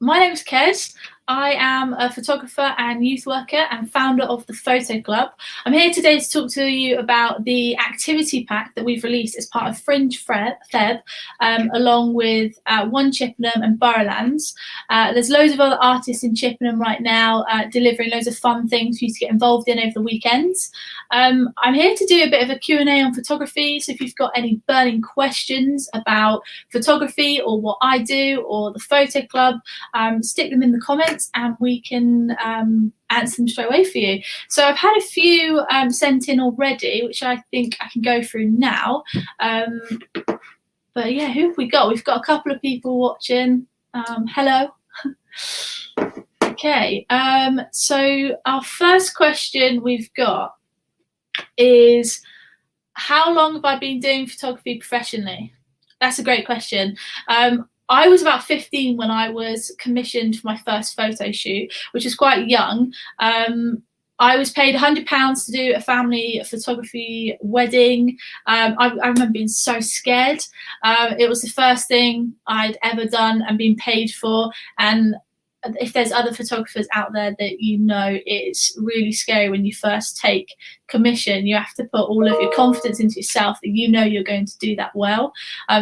my name is Kez. I am a photographer and youth worker and founder of the Photo Club. I'm here today to talk to you about the activity pack that we've released as part of Fringe Feb, along with One Chippenham and Boroughlands. There's loads of other artists in Chippenham right now delivering loads of fun things for you to get involved in over the weekends. I'm here to do a bit of a Q&A on photography, so if you've got any burning questions about photography or what I do or the Photo Club, stick them in the comments and we can answer them straight away for you. So I've had a few sent in already, which I think I can go through now. But yeah, who have we got? We've got a couple of people watching. Hello. Okay, so our first question we've got is, how long have I been doing photography professionally? That's a great question. I was about 15 when I was commissioned for my first photo shoot, which is quite young. I was paid £100 to do a family photography wedding. I remember being so scared. It was the first thing I'd ever done and been paid for. And if there's other photographers out there that you know, it's really scary when you first take commission. You have to put all of your confidence into yourself that you know you're going to do that well.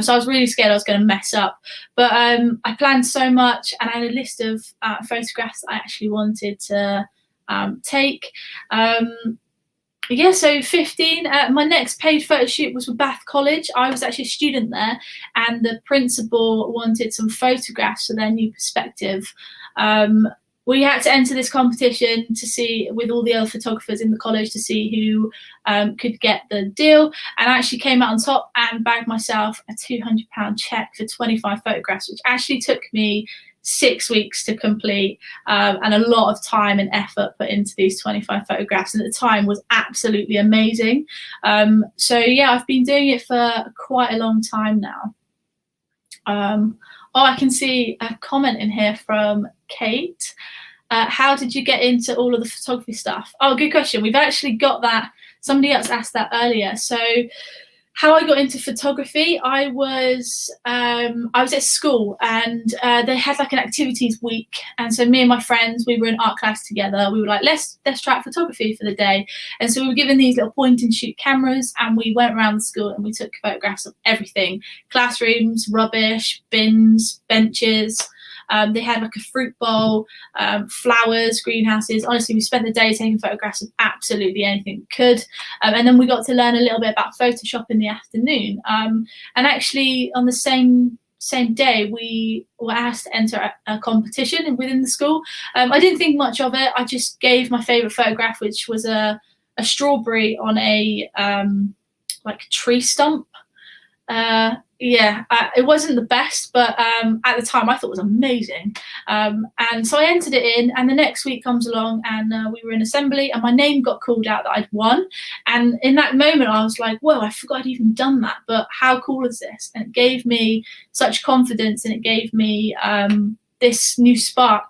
So I was really scared I was going to mess up. But I planned so much, and I had a list of photographs I actually wanted to take. Yeah, so 15. My next paid photo shoot was with Bath College. I was actually a student there, and the principal wanted some photographs for their new perspective. We had to enter this competition to see, with all the other photographers in the college, to see who could get the deal, and I actually came out on top and bagged myself a £200 cheque for 25 photographs, which actually took me 6 weeks to complete, and a lot of time and effort put into these 25 photographs, and at the time was absolutely amazing. So yeah, I've been doing it for quite a long time now. Oh, I can see a comment in here from Kate. How did you get into all of the photography stuff? Oh, good question. We've actually got that. Somebody else asked that earlier. So how I got into photography, I was at school, and they had like an activities week, and so me and my friends, we were in art class together. We were like, let's try out photography for the day, and so we were given these little point and shoot cameras, and we went around the school and we took photographs of everything: classrooms, rubbish, bins, benches. They had like a fruit bowl, flowers, greenhouses. Honestly, we spent the day taking photographs of absolutely anything we could. And then we got to learn a little bit about Photoshop in the afternoon. And actually, on the same day, we were asked to enter a competition within the school. I didn't think much of it. I just gave my favourite photograph, which was a strawberry on a like tree stump. Yeah, it wasn't the best, but at the time I thought it was amazing. And so I entered it in, and the next week comes along, and we were in assembly, and my name got called out that I'd won. And in that moment I was like, whoa, I forgot I'd even done that, but how cool is this? And it gave me such confidence, and it gave me this new spark.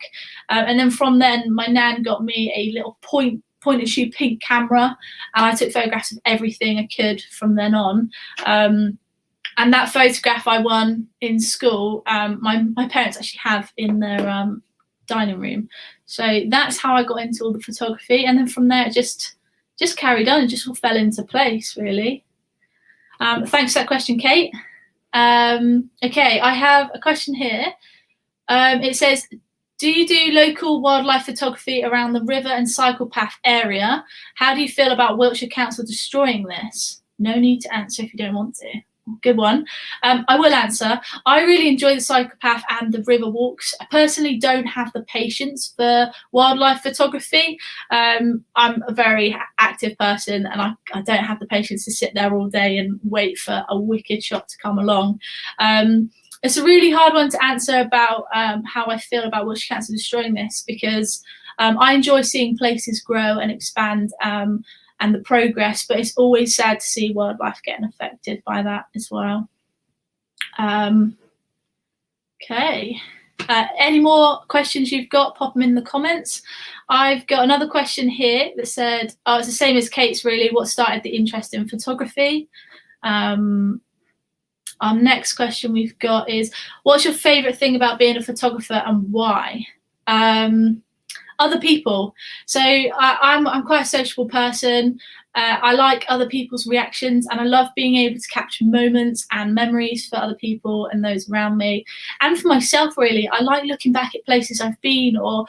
And then from then, my nan got me a little point and shoot pink camera, and I took photographs of everything I could from then on. And that photograph I won in school, my parents actually have in their dining room. So that's how I got into all the photography. And then from there, it just carried on and just all fell into place, really. Thanks for that question, Kate. Okay, I have a question here. It says, do you do local wildlife photography around the river and cycle path area? How do you feel about Wiltshire Council destroying this? No need to answer if you don't want to. Good one. I will answer. I really enjoy the cycle path and the river walks. I personally don't have the patience for wildlife photography. I'm a very active person, and I don't have the patience to sit there all day and wait for a wicked shot to come along. It's a really hard one to answer about how I feel about Wiltshire Council destroying this, because I enjoy seeing places grow and expand, and the progress, but it's always sad to see wildlife getting affected by that as well. Okay, any more questions you've got, pop them in the comments. I've got another question here that said, oh, it's the same as Kate's really, what started the interest in photography? Our next question we've got is, what's your favourite thing about being a photographer and why? Other people. So I'm quite a sociable person. I like other people's reactions, and I love being able to capture moments and memories for other people and those around me. And for myself, really, I like looking back at places I've been, or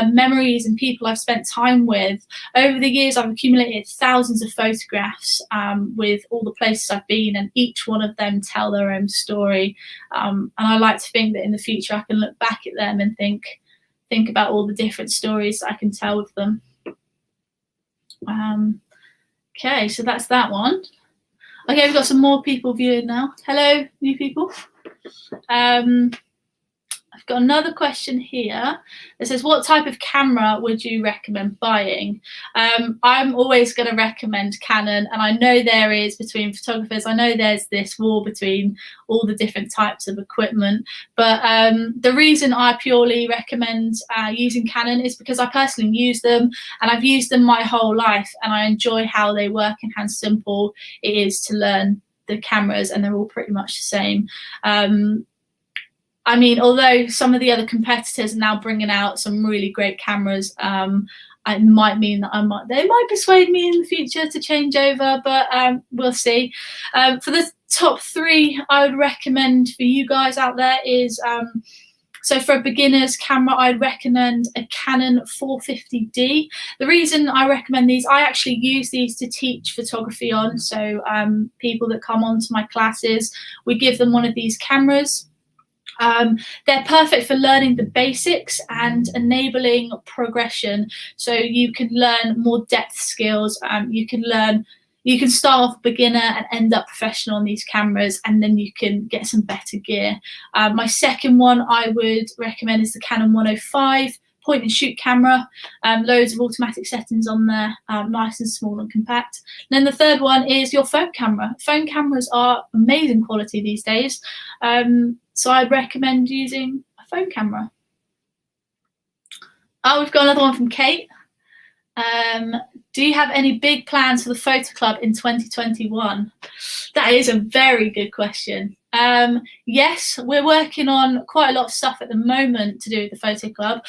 memories and people I've spent time with. Over the years, I've accumulated thousands of photographs with all the places I've been, and each one of them tell their own story. And I like to think that in the future I can look back at them and think about all the different stories that I can tell with them. Okay, so that's that one. Okay, we've got some more people viewing now. Hello, new people. I've got another question here that says, what type of camera would you recommend buying? I'm always going to recommend Canon, and I know there is, between photographers, I know there's this war between all the different types of equipment, but the reason I purely recommend using Canon is because I personally use them, and I've used them my whole life, and I enjoy how they work and how simple it is to learn the cameras, and they're all pretty much the same. I mean, although some of the other competitors are now bringing out some really great cameras, it might mean that they might persuade me in the future to change over, but we'll see. For the top three I would recommend for you guys out there is, so for a beginner's camera, I'd recommend a Canon 450D. The reason I recommend these, I actually use these to teach photography on. So people that come onto my classes, we give them one of these cameras. They're perfect for learning the basics and enabling progression. So you can learn more depth skills. You can start off beginner and end up professional on these cameras, and then you can get some better gear. My second one I would recommend is the Canon 105 point and shoot camera. Loads of automatic settings on there, nice and small and compact. And then the third one is your phone camera. Phone cameras are amazing quality these days. So I'd recommend using a phone camera. Oh, we've got another one from Kate. Do you have any big plans for the photo club in 2021? That is a very good question. Yes, we're working on quite a lot of stuff at the moment to do with the photo club.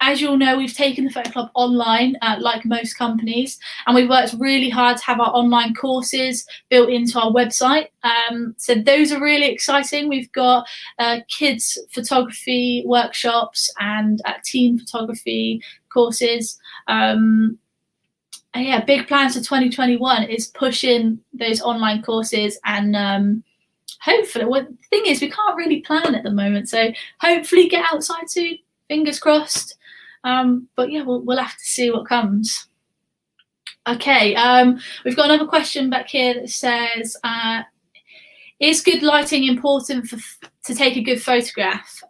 As you all know, we've taken the photo club online, like most companies, and we've worked really hard to have our online courses built into our website. So those are really exciting. We've got kids photography workshops and team photography courses. And yeah, big plans for 2021 is pushing those online courses, and hopefully, well, the thing is, we can't really plan at the moment, so hopefully get outside soon, fingers crossed. But yeah, we'll have to see what comes. Okay, we've got another question back here that says, is good lighting important to take a good photograph?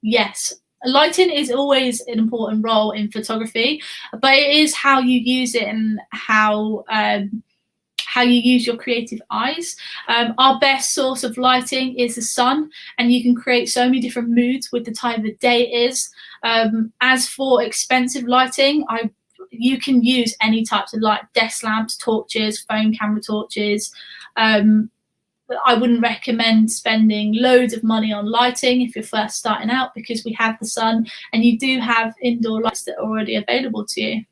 Yes. Lighting is always an important role in photography, but it is how you use it and how you use your creative eyes. Our best source of lighting is the sun, and you can create so many different moods with the time of the day it is. As for expensive lighting, you can use any types of light: desk lamps, torches, phone camera torches. I wouldn't recommend spending loads of money on lighting if you're first starting out, because we have the sun, and you do have indoor lights that are already available to you.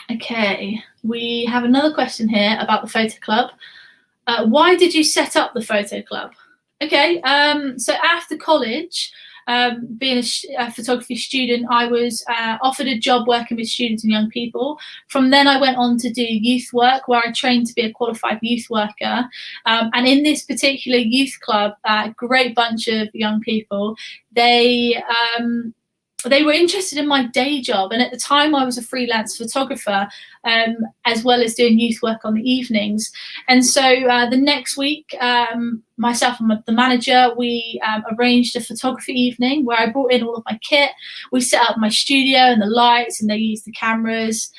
Okay, we have another question here about the photo club. Why did you set up the photo club? Okay, so after college, being a photography student, I was offered a job working with students and young people. From then I went on to do youth work, where I trained to be a qualified youth worker. And in this particular youth club, a great bunch of young people, they were interested in my day job, and at the time I was a freelance photographer, as well as doing youth work on the evenings. And so the next week, myself and the manager, we arranged a photography evening where I brought in all of my kit. We set up my studio and the lights, and they used the cameras.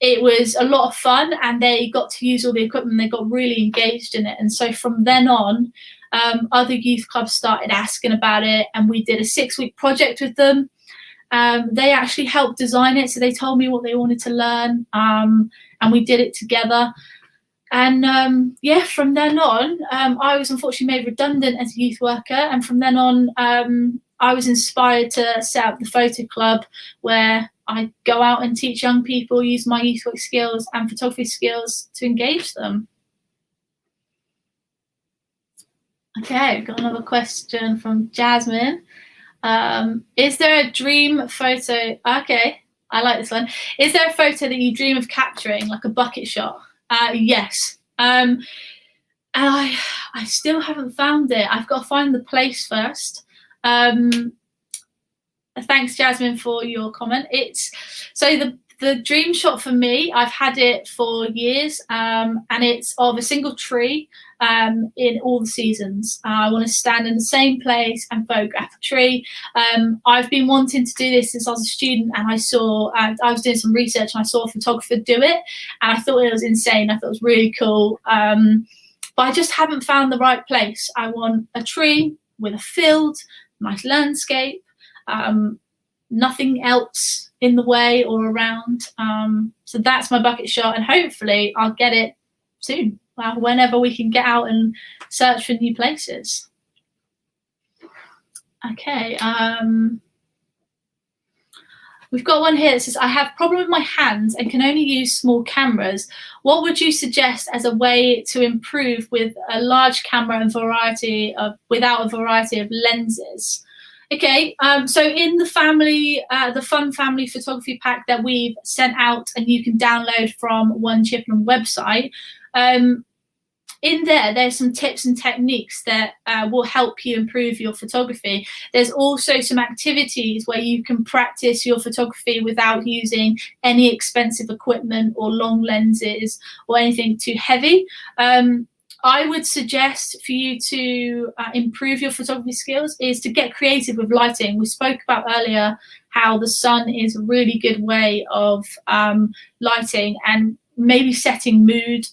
It was a lot of fun, and they got to use all the equipment. They got really engaged in it. And so from then on, other youth clubs started asking about it, and we did a 6-week project with them. They actually helped design it, so they told me what they wanted to learn, and we did it together. And yeah, from then on, I was unfortunately made redundant as a youth worker, and from then on, I was inspired to set up the photo club, where I go out and teach young people, use my youth work skills and photography skills to engage them. Okay, got another question from Jasmine. Is there a dream photo? Okay, I like this one. Is there a photo that you dream of capturing, like a bucket shot? Yes. And I still haven't found it. I've got to find the place first. Thanks, Jasmine, for your comment. It's so the dream shot for me, I've had it for years, and it's of a single tree in all the seasons. I want to stand in the same place and photograph a tree. I've been wanting to do this since I was a student, and I was doing some research and I saw a photographer do it, and I thought it was insane. I thought it was really cool, but I just haven't found the right place. I want a tree with a field, nice landscape, nothing else in the way or around. So that's my bucket shot, and hopefully I'll get it soon, whenever we can get out and search for new places. Okay, we've got one here that says, I have a problem with my hands and can only use small cameras. What would you suggest as a way to improve with a large camera and without a variety of lenses? Okay, so in the Fun Family Photography Pack that we've sent out and you can download from One Chippenham website, in there's some tips and techniques that will help you improve your photography. There's also some activities where you can practice your photography without using any expensive equipment or long lenses or anything too heavy. I would suggest for you to improve your photography skills is to get creative with lighting. We spoke about earlier how the sun is a really good way of lighting and maybe setting mood.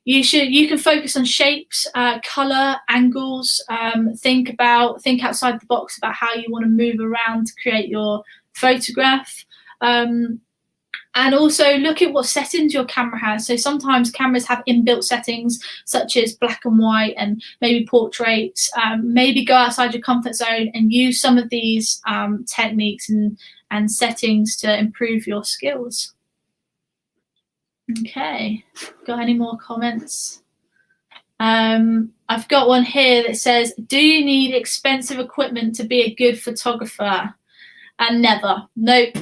You can focus on shapes, color, angles. Think outside the box about how you want to move around to create your photograph. And also look at what settings your camera has. So sometimes cameras have inbuilt settings such as black and white and maybe portraits. Maybe go outside your comfort zone and use some of these techniques and settings to improve your skills. Okay, got any more comments? I've got one here that says, do you need expensive equipment to be a good photographer? And never. Nope.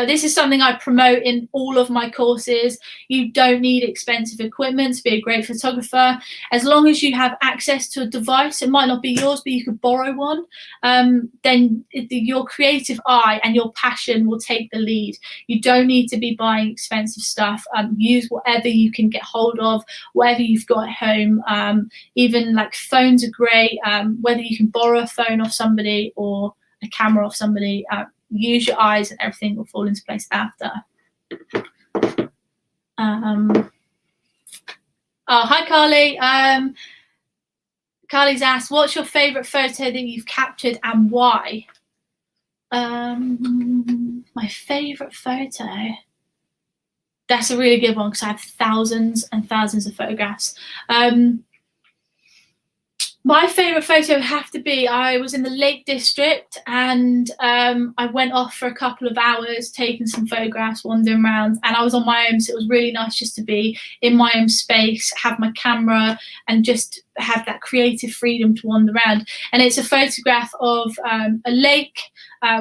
This is something I promote in all of my courses. You don't need expensive equipment to be a great photographer. As long as you have access to a device, it might not be yours, but you could borrow one, then your creative eye and your passion will take the lead. You don't need to be buying expensive stuff. Use whatever you can get hold of, whatever you've got at home. Even like phones are great, whether you can borrow a phone off somebody or a camera off somebody. Use your eyes and everything will fall into place after. Oh, hi, Carly. Carly's asked, what's your favourite photo that you've captured and why? My favourite photo? That's a really good one because I have thousands and thousands of photographs. My favourite photo would have to be, I was in the Lake District and I went off for a couple of hours taking some photographs, wandering around, and I was on my own, so it was really nice just to be in my own space, have my camera and just have that creative freedom to wander around. And it's a photograph of a lake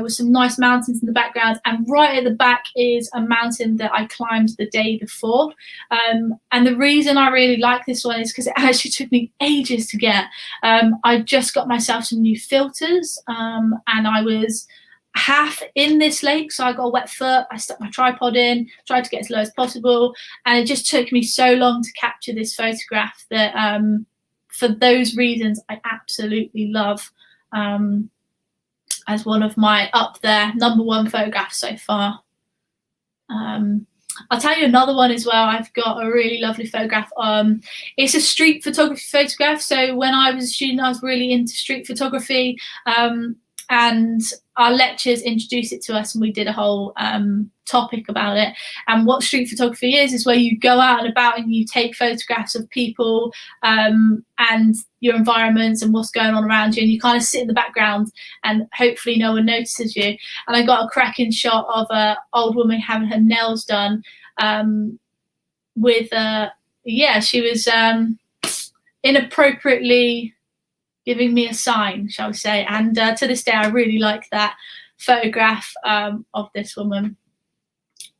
with some nice mountains in the background, and right at the back is a mountain that I climbed the day before. And the reason I really like this one is because it actually took me ages to get. I just got myself some new filters, and I was half in this lake, so I got a wet foot. I stuck my tripod in, tried to get as low as possible, and it just took me so long to capture this photograph that for those reasons I absolutely love as one of my up there #1 photographs so far. I'll tell you another one as well. I've got a really lovely photograph. It's a street photography photograph. So when I was a student, I was really into street photography. and our lectures introduced it to us, and we did a whole topic about it. And what street photography is where you go out and about and you take photographs of people and your environments and what's going on around you, and you kind of sit in the background and hopefully no one notices you. And I got a cracking shot of an old woman having her nails done with she was inappropriately giving me a sign, shall we say. And to this day, I really like that photograph of this woman.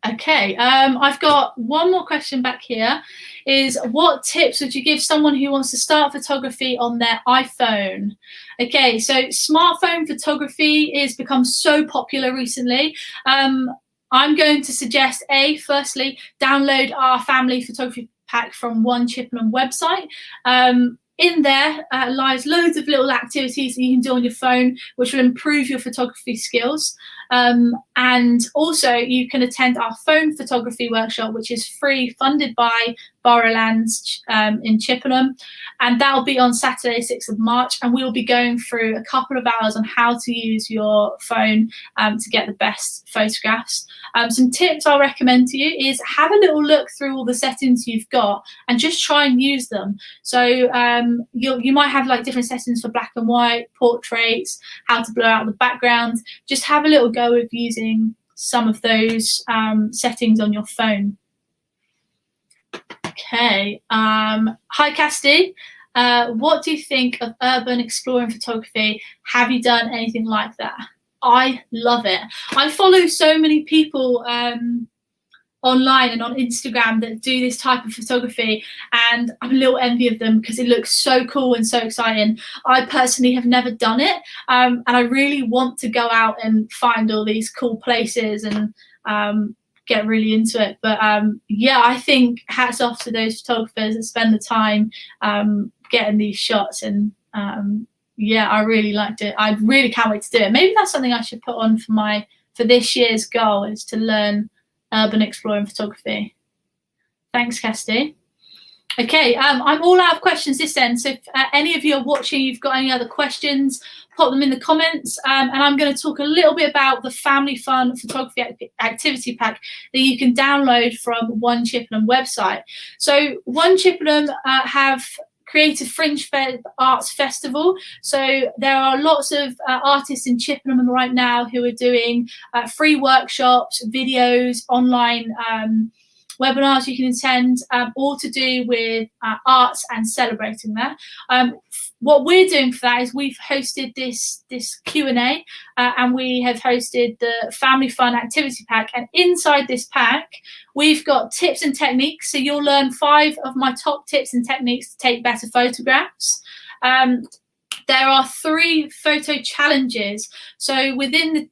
Okay, I've got one more question back here. Is what tips would you give someone who wants to start photography on their iPhone? Okay, so smartphone photography is become so popular recently. I'm going to suggest, firstly, download our family photography pack from One Chippenham website. In there lies loads of little activities that you can do on your phone, which will improve your photography skills. And also you can attend our phone photography workshop, which is free, funded by Boroughlands in Chippenham. And that'll be on Saturday, 6th of March. And we'll be going through a couple of hours on how to use your phone to get the best photographs. Some tips I'll recommend to you is have a little look through all the settings you've got and just try and use them. So you might have like different settings for black and white, portraits, how to blur out the background. Just have a little go of using some of those settings on your phone. Okay. Hi, Casti. What do you think of urban exploring photography? Have you done anything like that? I love it. I follow so many people online and on Instagram that do this type of photography, and I'm a little envy of them because it looks so cool and so exciting. I personally have never done it, and I really want to go out and find all these cool places and get really into it. But yeah, I think hats off to those photographers that spend the time getting these shots, and yeah, I really liked it. I really can't wait to do it. Maybe that's something I should put on for this year's goal, is to learn urban exploring photography. Thanks, Casti. Okay, I'm all out of questions this end, so if any of you are watching, you've got any other questions, pop them in the comments, and I'm going to talk a little bit about the Family Fun Photography Activity Pack that you can download from One Chippenham website. So One Chippenham have created Fringe Arts Festival. So there are lots of artists in Chippenham right now who are doing free workshops, videos, online webinars you can attend, all to do with arts and celebrating that. What we're doing for that is we've hosted this Q&A, and we have hosted the Family Fun Activity Pack. And inside this pack, we've got tips and techniques. So you'll learn 5 of my top tips and techniques to take better photographs. There are 3 photo challenges. So in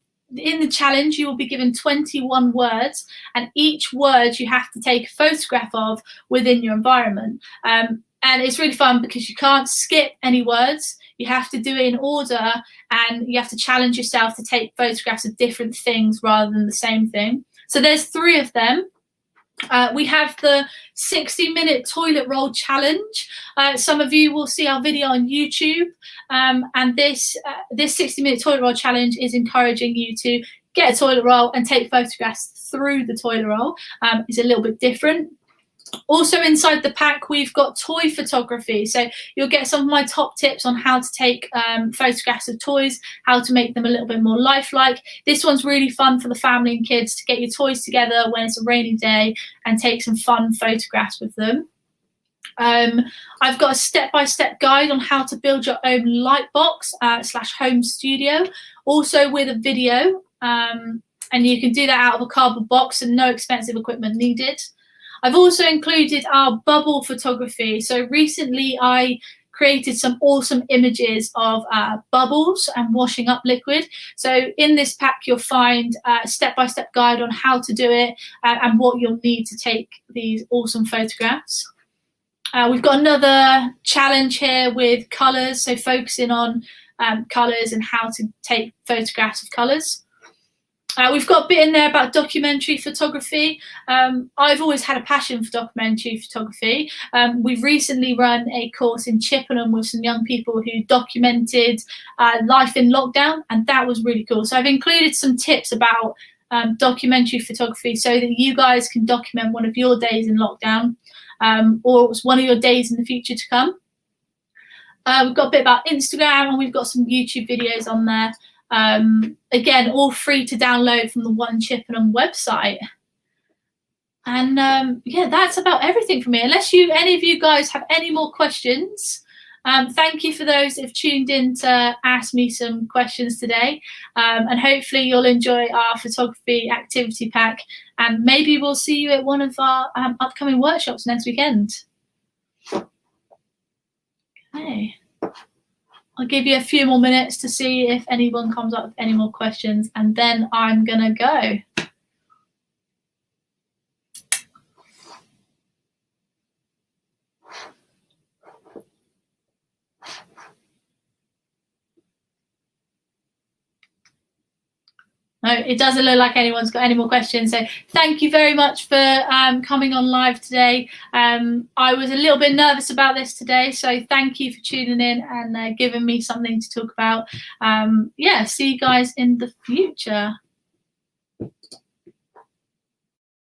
the challenge, you will be given 21 words, and each word you have to take a photograph of within your environment. And it's really fun because you can't skip any words. You have to do it in order, and you have to challenge yourself to take photographs of different things rather than the same thing. So there's 3 of them. We have the 60-minute toilet roll challenge. Some of you will see our video on YouTube, and this 60-minute toilet roll challenge is encouraging you to get a toilet roll and take photographs through the toilet roll. It's a little bit different. Also inside the pack, we've got toy photography. So you'll get some of my top tips on how to take photographs of toys, how to make them a little bit more lifelike. This one's really fun for the family and kids to get your toys together when it's a rainy day and take some fun photographs with them. I've got a step-by-step guide on how to build your own light box / home studio, also with a video. And you can do that out of a cardboard box and no expensive equipment needed. I've also included our bubble photography. So recently I created some awesome images of bubbles and washing up liquid. So in this pack, you'll find a step-by-step guide on how to do it and what you'll need to take these awesome photographs. We've got another challenge here with colours, so focusing on colours and how to take photographs of colours. We've got a bit in there about documentary photography. I've always had a passion for documentary photography. We've recently run a course in Chippenham with some young people who documented life in lockdown, and that was really cool. So I've included some tips about documentary photography so that you guys can document one of your days in lockdown, or one of your days in the future to come. We've got a bit about Instagram, and we've got some YouTube videos on there. Again, all free to download from the One Chippenham website. And yeah, that's about everything for me. Unless any of you guys have any more questions, thank you for those that have tuned in to ask me some questions today. And hopefully you'll enjoy our photography activity pack, and maybe we'll see you at one of our upcoming workshops next weekend. Okay. I'll give you a few more minutes to see if anyone comes up with any more questions, and then I'm gonna go. No, it doesn't look like anyone's got any more questions. So thank you very much for coming on live today. I was a little bit nervous about this today, so thank you for tuning in and giving me something to talk about. Yeah, see you guys in the future.